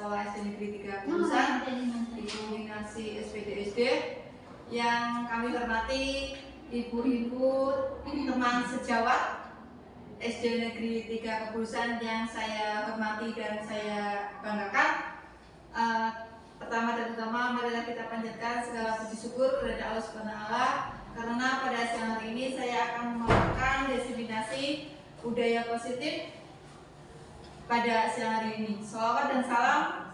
Sekolah SD Negeri 3 Kurusan, Ibu Winarsi SPDSD, yang kami hormati ibu-ibu, teman sejawat SD Negeri 3 Kurusan yang saya hormati dan saya banggakan. Pertama dan utama, marilah kita panjatkan segala puji syukur kepada Allah SWT, karena pada siang hari ini saya akan melakukan diseminasi budaya positif pada siang hari ini. Shalawat dan salam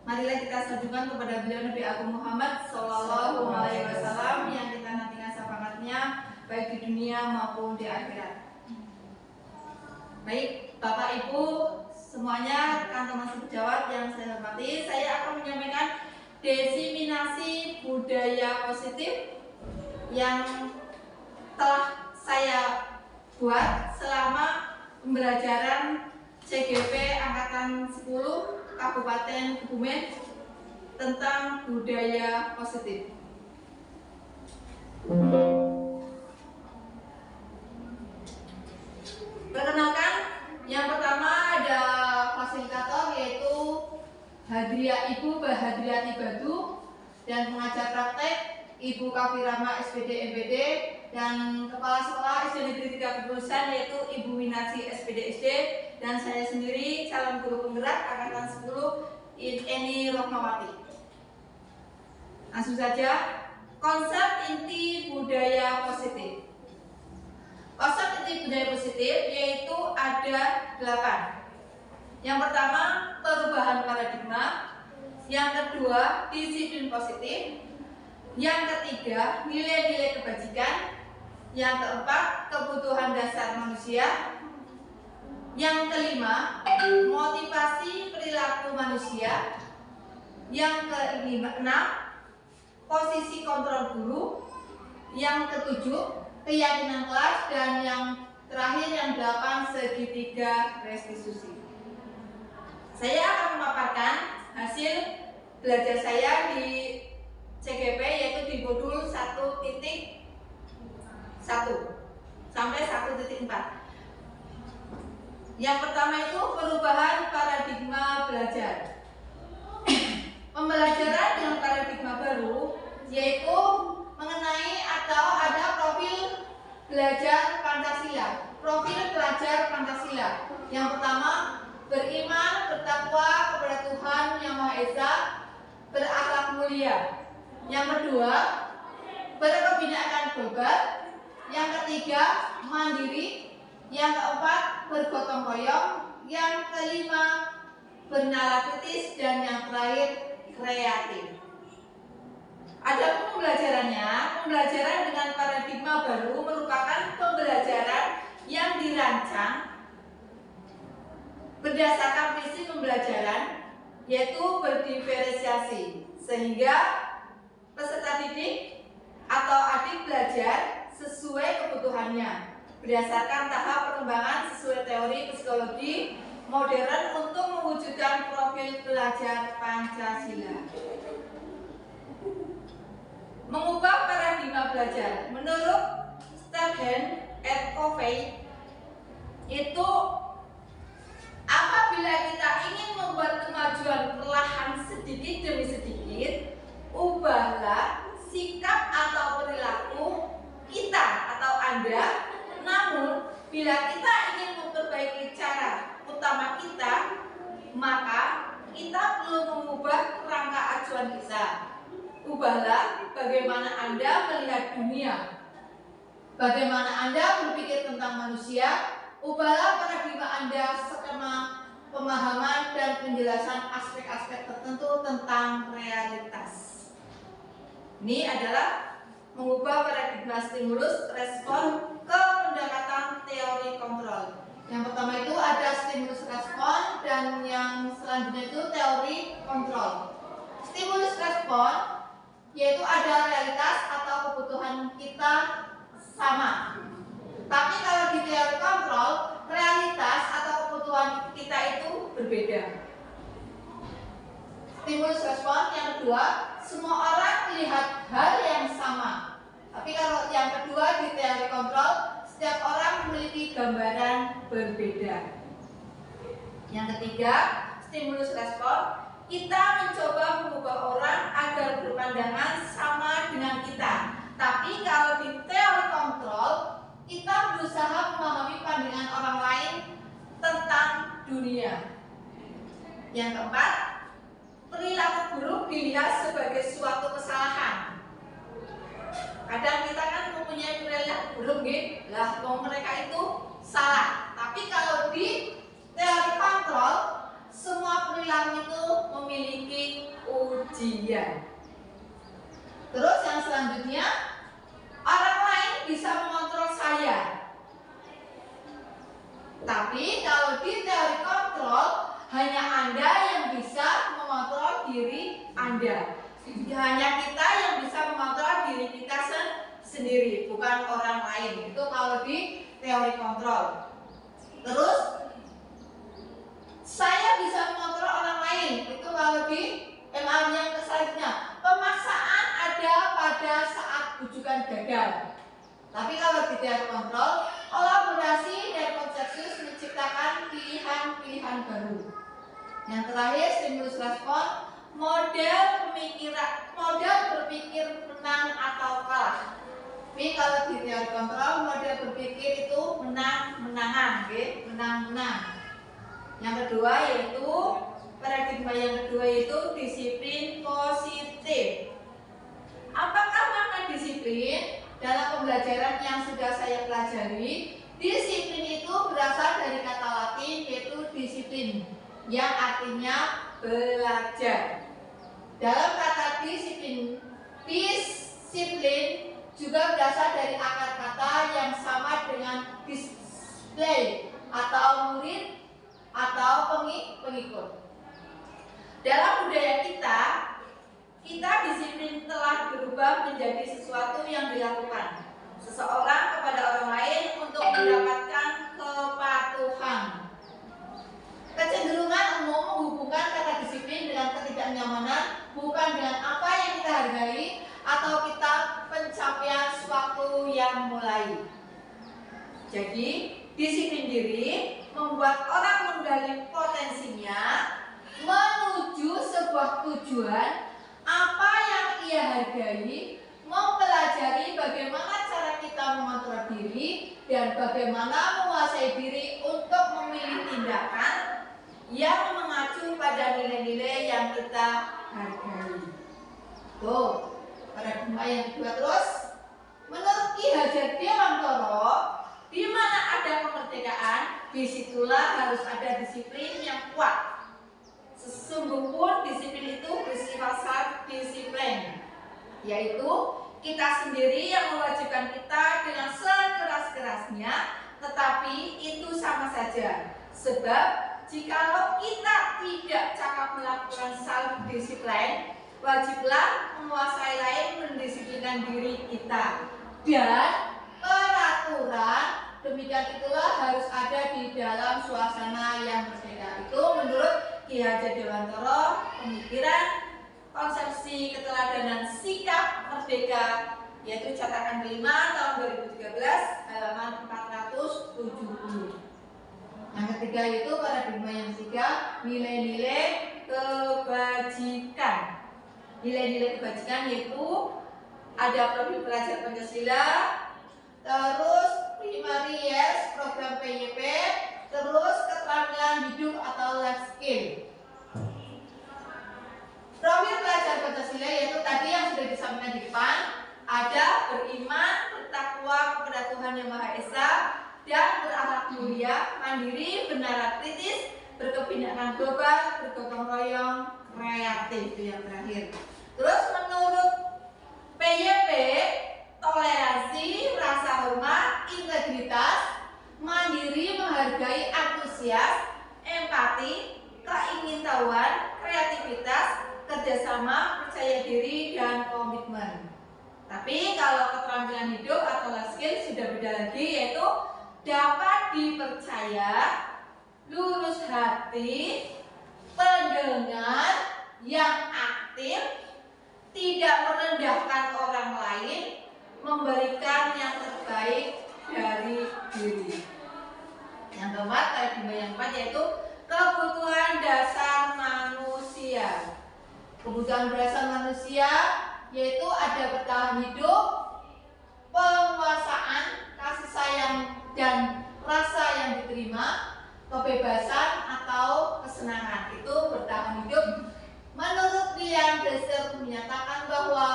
marilah kita sanjungkan kepada beliau Nabi Agung Muhammad Sallallahu Alaihi Wasallam yang kita nantikan syafaatnya baik di dunia maupun di akhirat. Baik, Bapak Ibu semuanya, teman-teman sejawat yang saya hormati, saya akan menyampaikan diseminasi budaya positif yang telah saya buat selama pembelajaran CGP Angkatan 10 Kabupaten Kebumen tentang budaya positif. Perkenalkan, yang pertama ada fasilitator yaitu Ibu Bahadriati Badu, dan pengajar praktek Ibu Kafirama SPD MPD, dan Kepala Sekolah SD Negeri 3 Kurusan yaitu Ibu Winarsi SPDSD, dan saya sendiri calon guru penggerak Angkatan 10 Eni Rohmawati. Langsung saja, konsep inti budaya positif. Konsep inti budaya positif yaitu ada 8. Yang pertama, perubahan paradigma. Yang kedua, disiplin positif. Yang ketiga, nilai-nilai kebajikan. Yang keempat, kebutuhan dasar manusia. Yang kelima, motivasi perilaku manusia. Yang keenam, posisi kontrol guru. Yang ketujuh, keyakinan kelas. Dan yang terakhir, yang 8, segitiga restitusi. Saya akan memaparkan hasil belajar saya di CGP yaitu di modul 1.1 sampai 1.4. Yang pertama itu perubahan paradigma belajar. Pembelajaran dengan paradigma baru yaitu mengenai atau ada profil belajar Pancasila. Profil pelajar Pancasila. Yang pertama, beriman, bertakwa kepada Tuhan Yang Maha Esa, berakhlak mulia. Yang kedua, berkebinekaan global. Yang ketiga, mandiri. Yang keempat, bergotong royong. Yang kelima, bernalar kritis. Dan yang terakhir, kreatif. Adapun pembelajarannya, pembelajaran dengan paradigma baru merupakan pembelajaran yang dirancang berdasarkan visi pembelajaran yaitu berdiferensiasi, sehingga peserta didik atau adik belajar sesuai kebutuhannya berdasarkan tahap perkembangan sesuai teori psikologi modern untuk mewujudkan profil pelajar Pancasila. Mengubah paradigma belajar menurut Stephen et Covey itu apabila kita ingin membuat kemajuan perlahan sedikit demi sedikit, ubahlah sikap atau perilaku kita atau Anda. Namun, bila kita ingin memperbaiki cara utama kita, maka kita perlu mengubah kerangka acuan kita. Ubahlah bagaimana Anda melihat dunia, bagaimana Anda berpikir tentang manusia. Ubahlah paradigma Anda skema pemahaman dan penjelasan aspek-aspek tertentu tentang realitas. Ini adalah mengubah paradigma stimulus respon ke pendekatan teori kontrol. Yang pertama itu ada stimulus respon, dan yang selanjutnya itu teori kontrol. Stimulus respon yaitu ada realitas atau kebutuhan kita sama. Tapi kalau di teori kontrol, realitas atau kebutuhan kita itu berbeda. Stimulus respon yang kedua, semua orang melihat hal yang sama. Tapi kalau yang kedua di teori kontrol, setiap orang memiliki gambaran berbeda. Yang ketiga, stimulus respon kita mencoba mengubah orang agar berpandangan sama dengan kita. Tapi kalau di teori kontrol, kita berusaha memahami pandangan orang lain tentang dunia. Yang keempat, perilaku buruk dilihat sebagai suatu kesalahan. Kadang kita kan mempunyai perilaku buruk, lah mereka itu salah. Tapi kalau di teori kontrol, semua perilaku itu memiliki ujian. Terus yang selanjutnya, orang lain bisa mengontrol saya. Tapi kalau di teori kontrol, hanya Anda yang bisa mengontrol diri Anda. Hanya kita yang bisa mengontrol diri kita sendiri, bukan orang lain. Itu kalau di teori kontrol. Terus saya bisa mengontrol orang lain. Itu kalau di MA yang selanjutnya. Pemaksaan ada pada saat bujukan gagal. Tapi kalau di teori kontrol, kolaborasi dan konsensus menciptakan pilihan-pilihan baru. Yang terakhir, stimulus respon, model berpikir menang atau kalah. Tapi kalau di teori kontrol, model berpikir itu menang-menangan, menang-menang. Yang kedua yaitu paradigma yang kedua itu disiplin positif. Apakah makna disiplin? Dalam pembelajaran yang sudah saya pelajari, disiplin itu berasal dari kata Latin yaitu disiplin, yang artinya belajar. Dalam kata disiplin juga berasal dari akar kata yang sama dengan display atau murid atau pengikut. Dalam budaya kita disiplin telah berubah menjadi sesuatu yang dilakukan seseorang kepada orang lain untuk mendapatkan kepatuhan. Kecenderungan umum menghubungkan kata disiplin dengan ketidaknyamanan, bukan dengan apa yang kita hargai atau kita pencapaian suatu yang mulai. Jadi, disiplin diri membuat orang menggali potensinya menuju sebuah tujuan apa yang ia hargai, mempelajari bagaimana cara kita mengontrol diri dan bagaimana menguasai diri untuk memilih tindakan yang mengacu pada nilai-nilai yang kita hargai. Tuh, paradigma yang kedua terus. Menurut Ki Hajar Dewantara, di mana ada kemerdekaan, disitulah harus ada disiplin yang kuat. Sesungguhnya disiplin itu bersifat disiplin, yaitu kita sendiri yang mewajibkan kita dengan sekeras-kerasnya, tetapi itu sama saja. Sebab jikalau kita tidak cakap melakukan self disiplin, wajiblah menguasai lain mendisiplinkan diri kita. Dan peraturan demikian itulah harus ada di dalam suasana yang berbeda. Itu menurut Ki Hajar Dewantara, pemikiran konsepsi keteladanan sikap merdeka, yaitu cetakan kelima tahun 2013 halaman 470. Yang ketiga itu paradigma yang ketiga, nilai-nilai kebajikan. Nilai-nilai kebajikan yaitu ada profil pelajar Pancasila, terus primary yes, program PYP, terus keterampilan hidup atau life skill. Profil pelajar Pancasila yaitu tadi yang sudah disampaikan di depan, ada beriman, bertakwa kepada Tuhan Yang Maha Esa, dan berakhlak mulia, mandiri, benar kritis, berkebinekaan global, bergotong royong, kreatif. Itu yang terakhir. Terus menurut PYP, toleransi, rasa hormat, integritas, mandiri, menghargai, antusias, empati, keingintahuan, kreativitas, kerjasama, percaya diri, dan komitmen. Tapi kalau keterampilan hidup atau life skill sudah beda lagi, yaitu dapat dipercaya, lurus hati, pendengar yang aktif, tidak merendahkan orang lain, memberikan yang terbaik dari diri. Yang keempat, paradigma yang keempat yaitu kebutuhan dasar manusia. manusia. Kebutuhan berdasar manusia yaitu ada bertahan hidup, penguasaan, kasih sayang dan rasa yang diterima, kebebasan atau kesenangan. Itu bertahan hidup. Menurut William Glasser menyatakan bahwa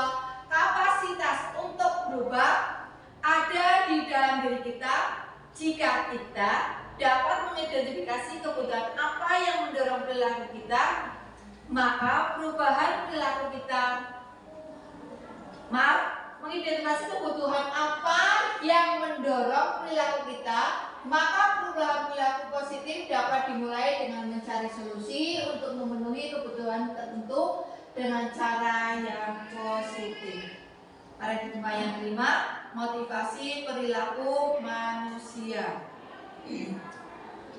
kapasitas untuk berubah ada di dalam diri kita jika kita dapat mengidentifikasi kebutuhan apa yang mendorong perilaku kita, maka perubahan perilaku kita mengidentifikasi kebutuhan apa yang mendorong perilaku kita, maka perubahan perilaku positif dapat dimulai dengan mencari solusi untuk memenuhi kebutuhan tertentu dengan cara yang positif. Paradigma yang kelima, motivasi perilaku manusia.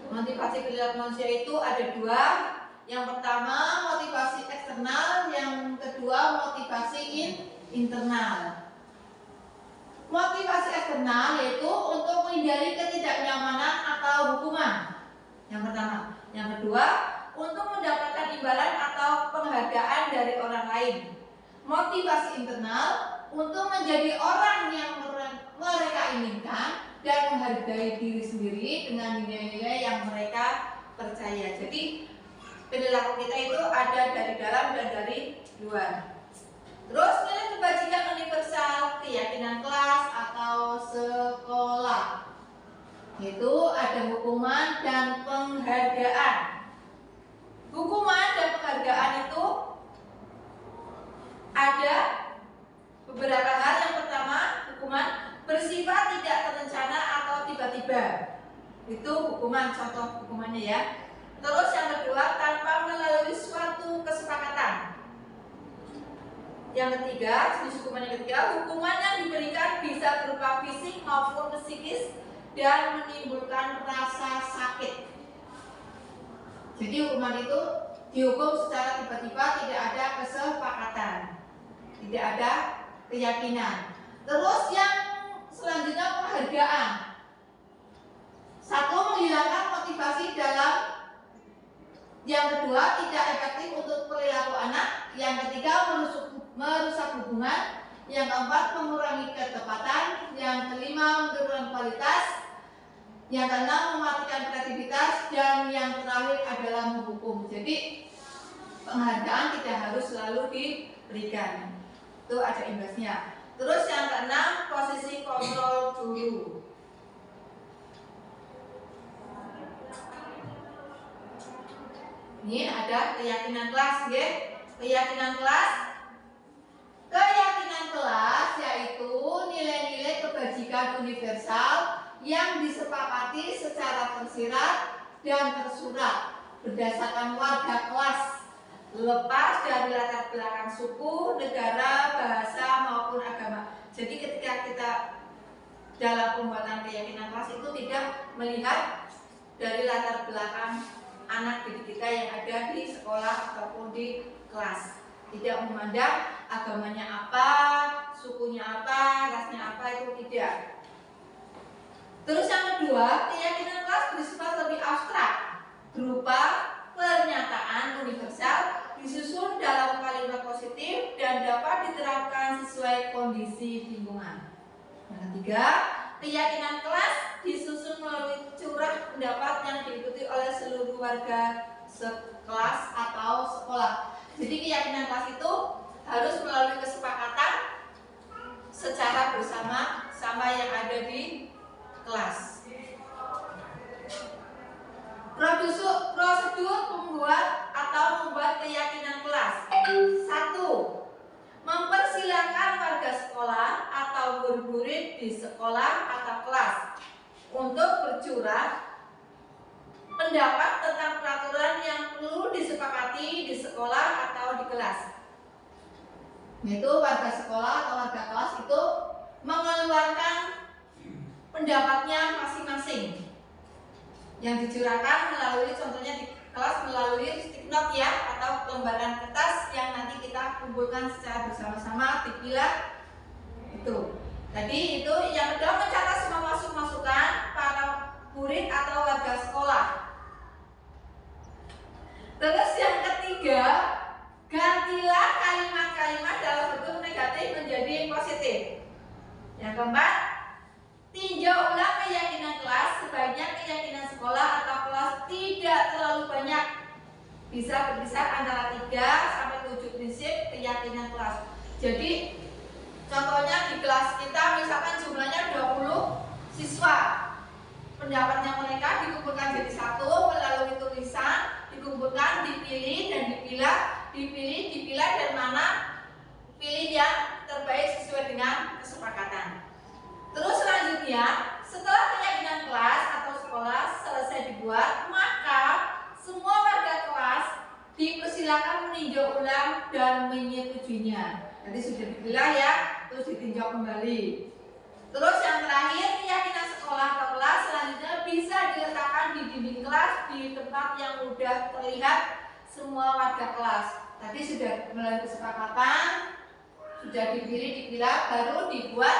Motivasi perilaku manusia itu ada dua. Yang pertama motivasi eksternal, yang kedua motivasi internal. Motivasi eksternal yaitu untuk menghindari ketidaknyamanan atau hukuman. Yang pertama. Yang kedua, untuk mendapatkan imbalan atau penghargaan dari orang lain. Motivasi internal untuk menjadi orang yang mereka inginkan dan menghargai diri sendiri dengan nilai-nilai yang mereka percaya. Jadi perilaku kita itu ada dari dalam dan dari luar. Terus nilai kebajikan universal, keyakinan kelas atau sekolah. Itu ada hukuman dan penghargaan. Hukuman dan penghargaan itu ada beberapa hal. Yang pertama, hukuman bersifat tidak terencana atau tiba-tiba. Itu hukuman, contoh hukumannya ya. Terus yang kedua, tanpa melalui suatu kesepakatan. Yang ketiga, jenis hukuman yang ketiga, hukuman yang diberikan bisa berupa fisik maupun psikis dan menimbulkan rasa sakit. Jadi hukuman itu dihukum secara tiba-tiba, tidak ada kesepakatan, tidak ada keyakinan. Terus yang selanjutnya penghargaan. Satu, menghilangkan motivasi dalam. Yang kedua, tidak efektif untuk perilaku anak. Yang ketiga, merusak hubungan. Yang keempat, mengurangi ketepatan. Yang kelima, menurunkan kualitas. Yang keenam, mematikan kreativitas. Dan yang terakhir adalah menghukum. Jadi penghargaan tidak harus selalu diberikan. Itu ada imbasnya. Terus yang keenam, posisi kontrol dulu. Ini ada keyakinan kelas, ya. Keyakinan kelas. Keyakinan kelas yaitu nilai-nilai kebajikan universal yang disepakati secara tersirat dan tersurat berdasarkan warga kelas, lepas dari latar belakang suku, negara, bahasa maupun agama. Jadi ketika kita dalam pembuatan keyakinan kelas itu tidak melihat dari latar belakang anak didik kita yang ada di sekolah ataupun di kelas. Tidak memandang agamanya apa, sukunya apa, rasnya apa, itu tidak. Terus yang kedua, keyakinan kelas bersifat lebih abstrak, berupa pernyataan universal disusun dalam kalimat positif dan dapat diterapkan sesuai kondisi lingkungan. Yang ketiga, keyakinan kelas disusun melalui curah pendapat yang diikuti oleh seluruh warga sekelas atau sekolah. Jadi keyakinan kelas itu harus melalui kesepakatan secara bersama-sama yang ada di kelas. Prosedur membuat keyakinan kelas. 1. Mempersilahkan warga sekolah atau murid-murid di sekolah atau kelas untuk bercurah pendapat tentang peraturan yang perlu disepakati di sekolah atau di kelas. Yaitu warga sekolah atau warga kelas itu mengeluarkan pendapatnya masing-masing yang dicurahkan melalui, contohnya di kelas melalui stick note ya, atau lembaran kertas yang nanti kita kumpulkan secara bersama-sama, dipilah itu. Tadi itu yang kedua, mencatat semua masukan para murid atau warga sekolah. Terus yang ketiga, Yang keempat, tinjau ulang keyakinan kelas. Sebaiknya keyakinan sekolah atau kelas tidak terlalu banyak. Bisa berkisar antara 3 sampai 7 prinsip keyakinan kelas. Jadi contohnya di kelas kita misalkan jumlahnya 20 siswa. Pendapatnya mereka dikumpulkan jadi satu melalui tulisan, dikumpulkan, dipilih dan dipilah dan mana pilih yang terbaik sesuai dengan kesepakatan. Terus selanjutnya, setelah keyakinan kelas atau sekolah selesai dibuat, maka semua warga kelas dipersilakan meninjau ulang dan menyetujuinya. Nanti sudah dipilah ya, terus ditinjau kembali. Terus yang terakhir, keyakinan sekolah atau kelas selanjutnya bisa diletakkan di dinding kelas di tempat yang mudah terlihat semua warga kelas. Tadi sudah melalui kesepakatan, sudah dipilah, baru dibuat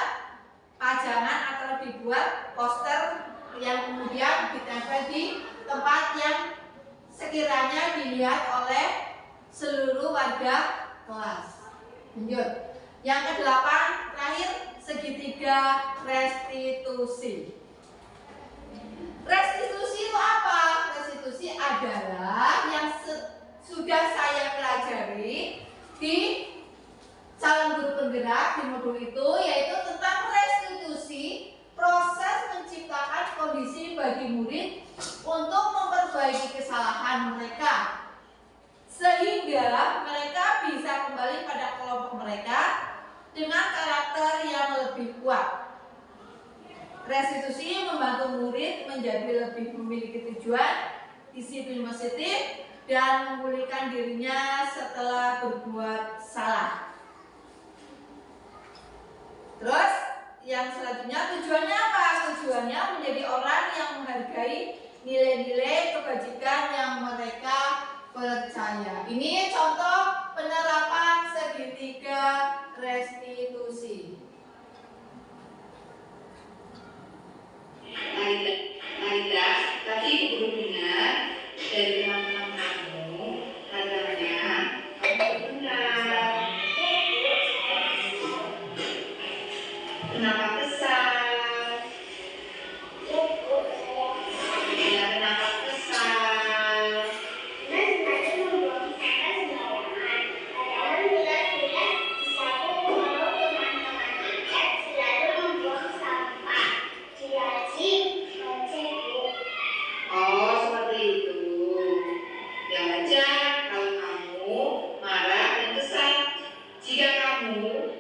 pajangan atau dibuat poster yang kemudian ditempel di tempat yang sekiranya dilihat oleh seluruh warga kelas. Lanjut. Yang ke-8 terakhir, segitiga restitusi. Restitusi itu apa? Restitusi adalah yang sudah saya pelajari di calon guru penggerak di modul itu, yaitu tentang restitusi, proses menciptakan kondisi bagi murid untuk memperbaiki kesalahan mereka sehingga mereka bisa kembali pada kelompok mereka dengan karakter yang lebih kuat. Restitusi membantu murid menjadi lebih memiliki tujuan, disiplin positif, dan memulihkan dirinya setelah berbuat salah. Terus yang selanjutnya, tujuannya apa? Tujuannya menjadi orang yang menghargai nilai-nilai kebajikan yang mereka percaya. Ini contoh penerapan segitiga restitusi. Aida, tadi Ibu dengar dari teman-teman kamu, katanya kamu benar. Kenapa kesal? Ya, kenapa kesal? Oh, seperti itu. Ya wajar kalau kamu marah dan kesal. Jika kamu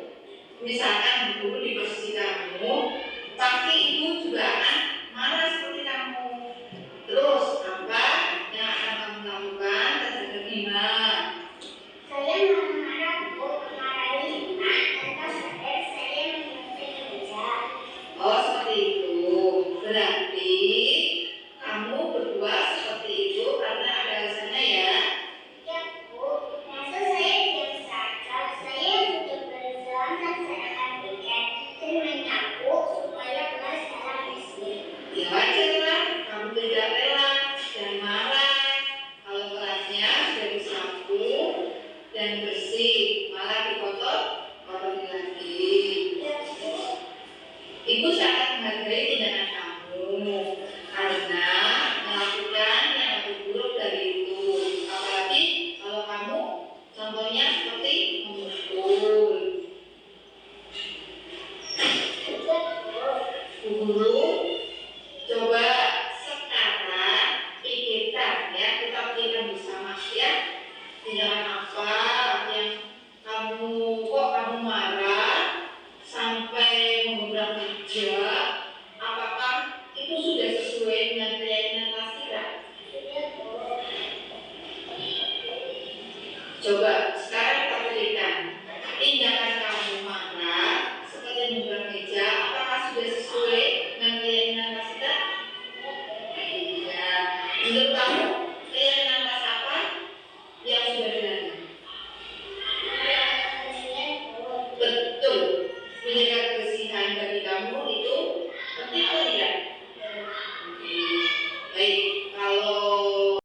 misalkan guru di posisi kamu, pasti ibu juga akan marah seperti kamu. Terus apa yang akan kamu lakukan terhadap Bima? Saya marah-marah, Bu, marahi Bima, dan sadar saya menyelesaikan kerja. Oh, seperti itu. Berarti kamu berdua seperti itu karena ada alasannya ya? Ya, Bu, masa saya diam saja? Saya sudah berjalan dan saya akan berikan dan menyapu supaya kelas dalam bersih. Ya wajar lah, kamu tidak rela dan marah kalau kelasnya sudah disapu dan bersih, malah dikotor-kotori lagi. Ya, Bu. Ibu sangat menghargai tindakan kamu karena melakukan yang lebih buruk dari itu. Apalagi kalau kamu contohnya seperti memukul. Bu Guru, coba sekarang pikirkan ya, kita pikirkan bersama ya. Tindakan apa yang kamu marah sampai memberat meja? Apakah itu sudah sesuai dengan keyakinan kelas kita? Ya, Bu. Coba sekarang kita pikirkan, tindakan kamu marah seperti memberat meja, apakah sudah sesuai dengan keyakinan kelas kita? Iya. Menurut kamu keyakinan kelas apa yang sudah dilalui? Betul. Menjaga kebersihan bagi kamu itu penting atau tidak? Baik, kalau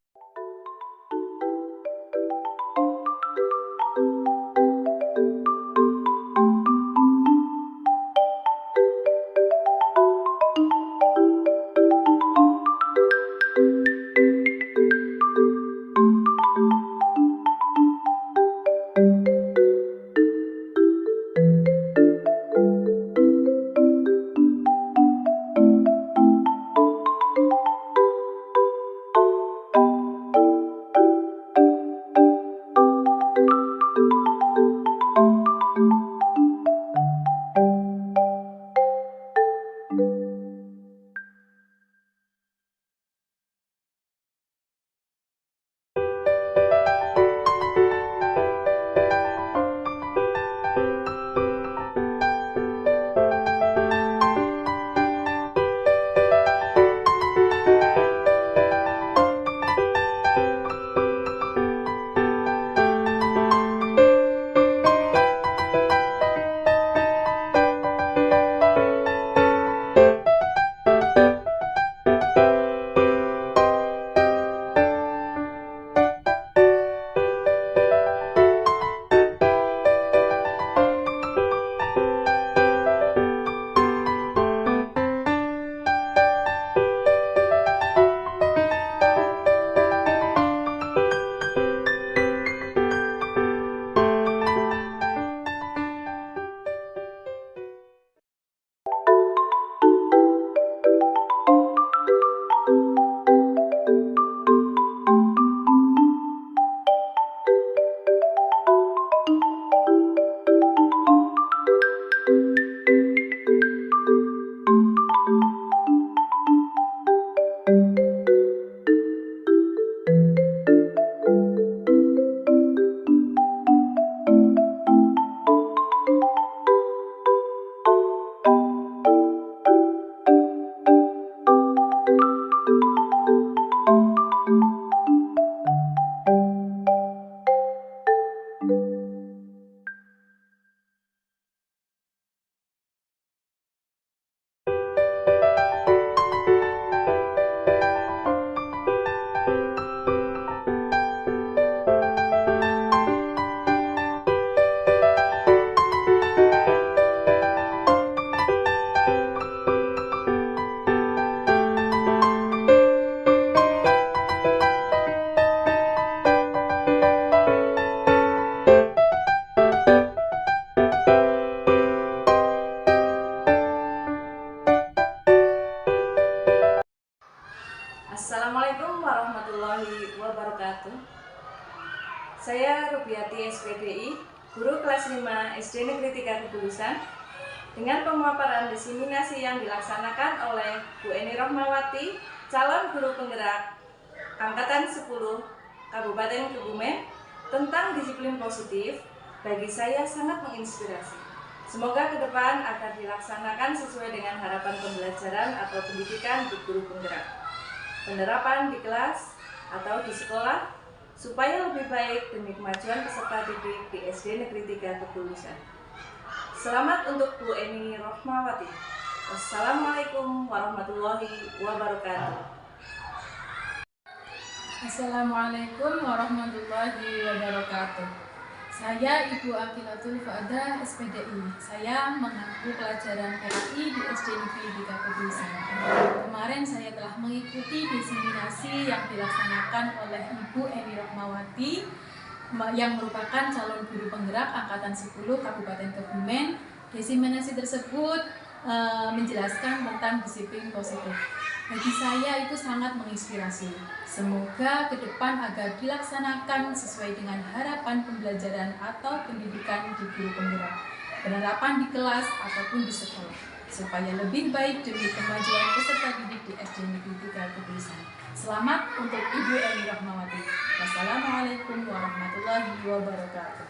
SPDI, guru kelas 5 SD Negeri 3 Kebulusan, dengan pemaparan diseminasi yang dilaksanakan oleh Bu Eni Rohmawati, calon guru penggerak Angkatan 10 Kabupaten Kebumen tentang disiplin positif, bagi saya sangat menginspirasi. Semoga ke depan akan dilaksanakan sesuai dengan harapan pembelajaran atau pendidikan di guru penggerak. Penerapan di kelas atau di sekolah supaya lebih baik demi kemajuan peserta didik di SD Negeri 3 Kebulusan. Selamat untuk Bu Eni Rohmawati. Wassalamualaikum warahmatullahi wabarakatuh. Assalamualaikum warahmatullahi wabarakatuh. Saya Ibu Akilatul Faadah SPDI. Saya mengaku pelajaran PAI di SD Negeri 3 Kebulusan. Kemarin saya telah mengikuti diseminasi yang dilaksanakan oleh Ibu Eni Rohmawati yang merupakan calon guru penggerak Angkatan 10 Kabupaten Kebumen. Diseminasi tersebut menjelaskan tentang disiplin positif. Bagi saya itu sangat menginspirasi. Semoga ke depan agar dilaksanakan sesuai dengan harapan pembelajaran atau pendidikan di guru penggerak, penerapan di kelas ataupun di sekolah, supaya lebih baik demi kemajuan peserta didik di SD Negeri 3 Kebulusan. Selamat untuk Ibu Eni Rohmawati. Wassalamualaikum warahmatullahi wabarakatuh.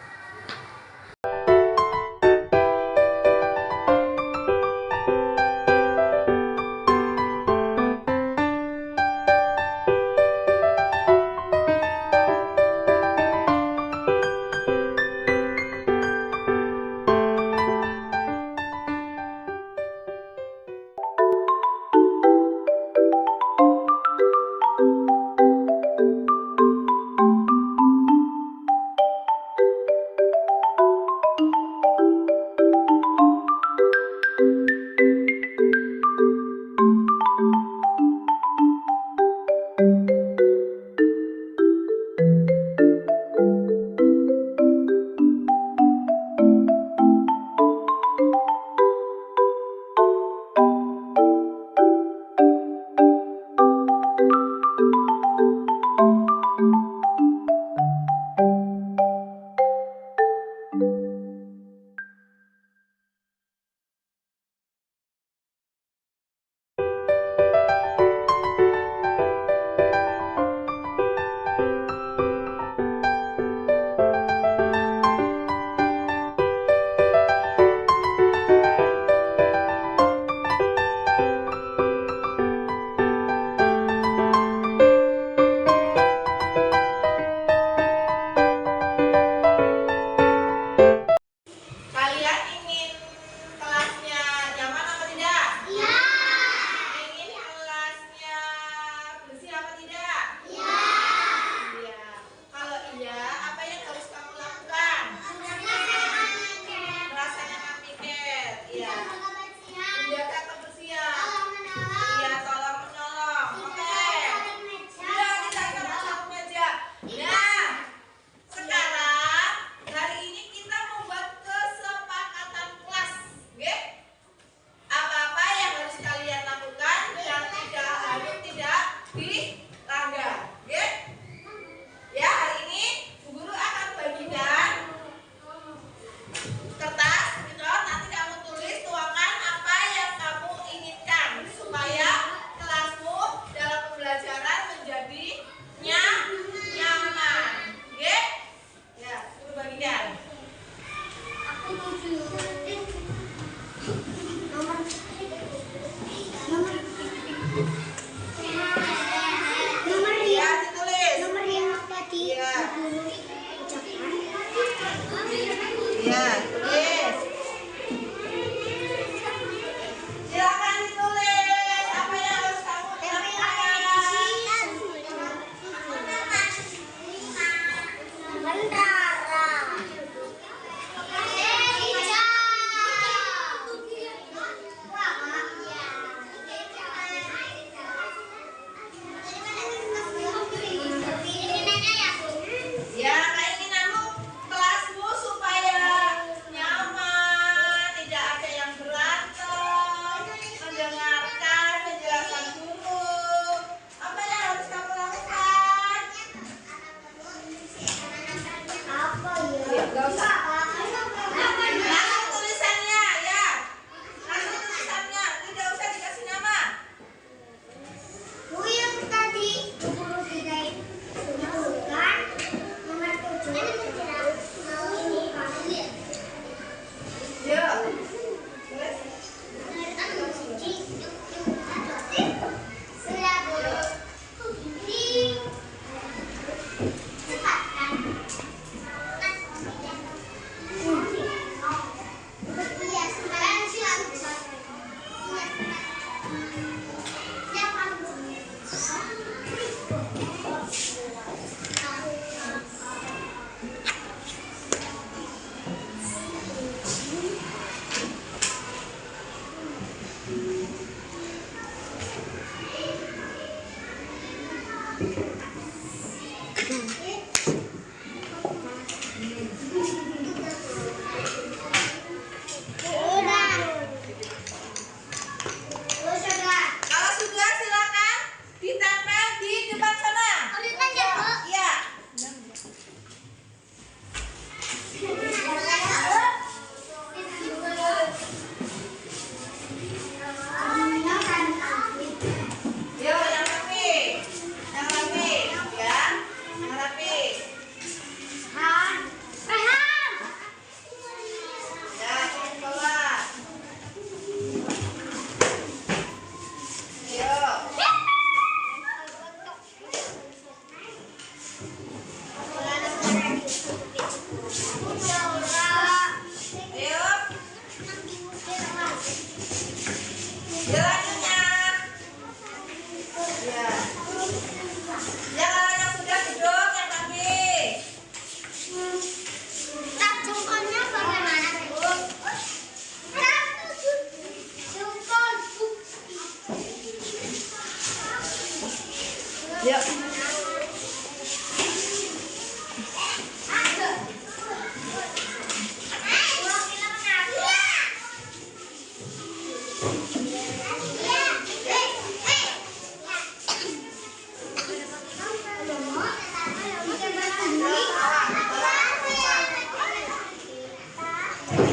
Jadi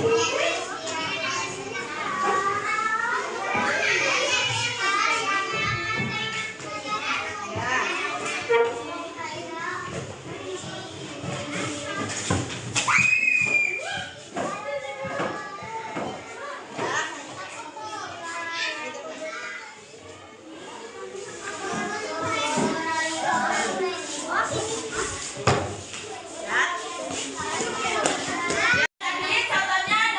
contohnya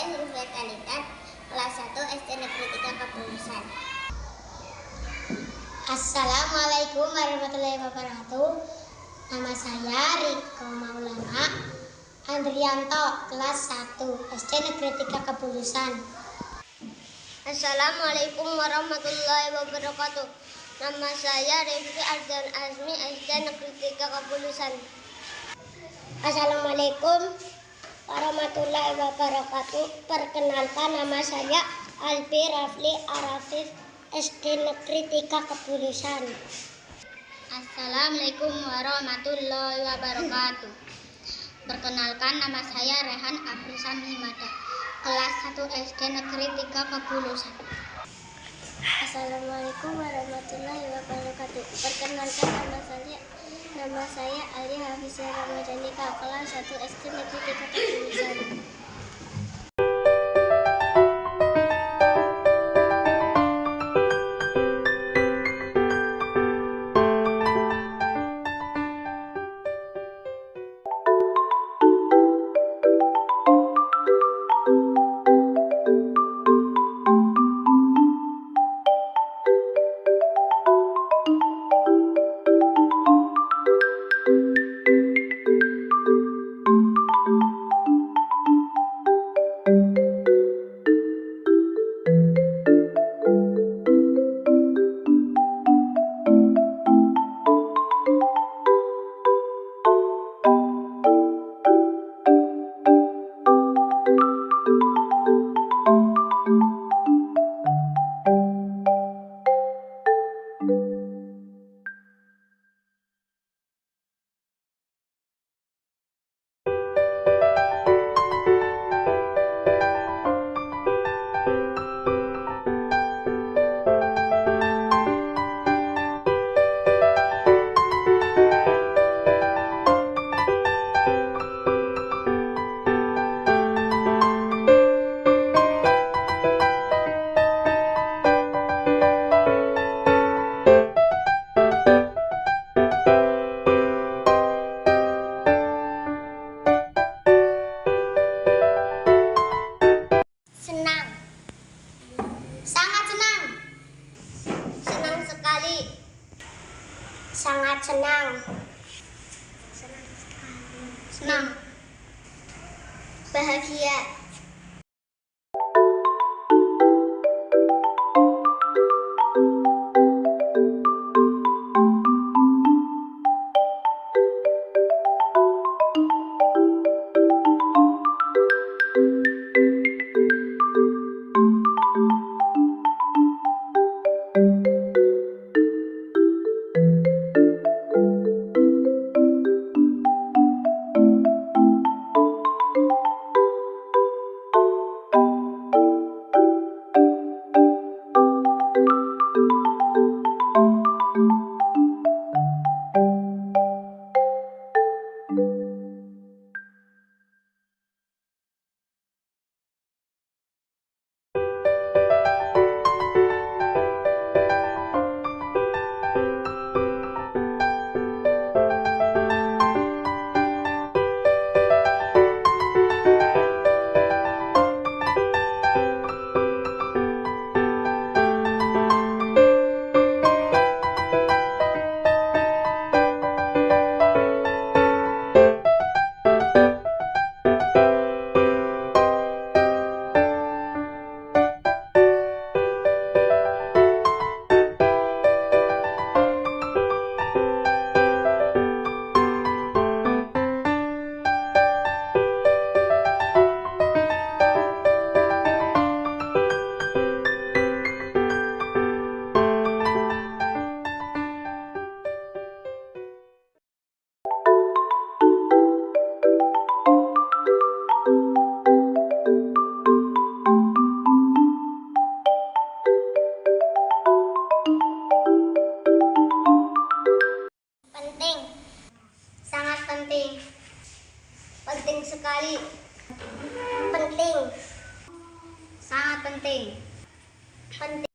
saya Zulfa Talitat, kelas 1 SD Negeri 3 Kebulusan. Assalamualaikum warahmatullahi wabarakatuh. Nama saya Riko Maulana Andrianto, kelas 1 SD Negeri 3 Kebulusan. Assalamualaikum warahmatullahi wabarakatuh. Nama saya Rifki Ardan Azmi, SD Negeri 3 Kebulusan. Assalamualaikum warahmatullahi wabarakatuh. Perkenalkan, nama saya Alfi Rafli Arafif, SD Negeri 3 Kebulusan. Assalamualaikum warahmatullahi wabarakatuh. Perkenalkan, nama saya Rehan Afrisan Himada, kelas 1 SD Negeri 3 Kebulusan. Assalamualaikum warahmatullahi wabarakatuh. Perkenalkan, nama saya Ali Hafizah Ramajanika, kelas 1 SD Negeri 3 Kebulusan. Senang, sangat senang, senang sekali, sangat senang, senang, bahagia. Penting sekali. Penting. Sangat penting. Penting.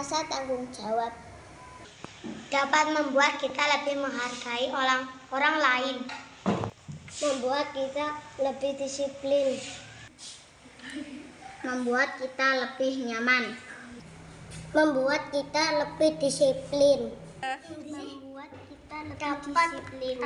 rasa tanggung jawab. Dapat membuat kita lebih menghargai orang lain. Membuat kita lebih disiplin. Membuat kita lebih nyaman. Membuat kita lebih disiplin. Membuat kita lebih disiplin.